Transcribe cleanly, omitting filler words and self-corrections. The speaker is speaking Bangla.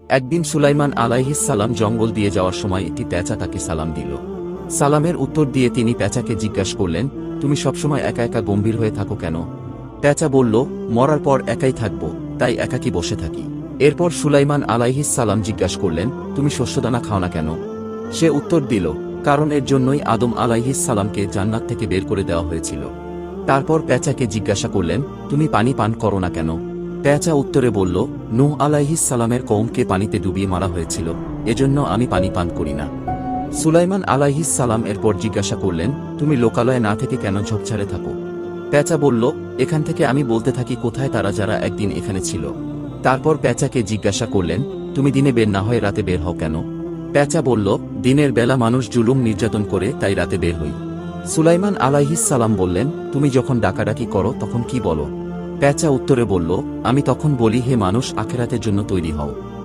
একদিন সুলাইমান আলাইহিস সালাম জঙ্গল দিয়ে যাওয়ার সময় একটি পেঁচা তাকে সালাম দিল। সালামের উত্তর দিয়ে তিনি পেঁচাকে জিজ্ঞাসা করলেন, তুমি সবসময় একা একা গম্ভীর হয়ে থাকো কেন? পেঁচা বলল, মরার পর একাই থাকব, তাই একাকী বসে থাকি। এরপর সুলাইমান আলাইহিস সালাম জিজ্ঞাসা করলেন, তুমি শস্যদানা খাও না কেন? সে উত্তর দিল, কারণ এর জন্যই আদম আলাইহিস সালামকে জান্নাত থেকে বের করে দেওয়া হয়েছিল। তারপর পেঁচাকে জিজ্ঞাসা করলেন, তুমি পানি পান করো না কেন? পেঁচা উত্তরে বলল, নূহ আলাইহিস সালামের কওমকে পানিতে ডুবিয়ে মারা হয়েছিল, এজন্য আমি পানি পান করি না। সুলাইমান আলাইহিস সালাম এরপর জিজ্ঞাসা করলেন, তুমি লোকালয়ে না থেকে কেন ঝোপঝাড়ে থাকো? পেঁচা বলল, এখান থেকে আমি বলতে থাকি কোথায় তারা যারা একদিন এখানে ছিল। তারপর পেঁচাকে জিজ্ঞাসা করলেন, তুমি দিনে বের না হয়ে রাতে বের হও কেন? পেঁচা বলল, দিনের বেলা মানুষ জুলুম নির্যাতন করে, তাই রাতে বের হই। সুলাইমান আলাইহিস সালাম বললেন, তুমি যখন ডাকাডাকি করো তখন কি বলো? পেঁচা উত্তরে বলল, আমি তখন বলি, হে মানুষ, আখেরাতের জন্য তৈরি হও।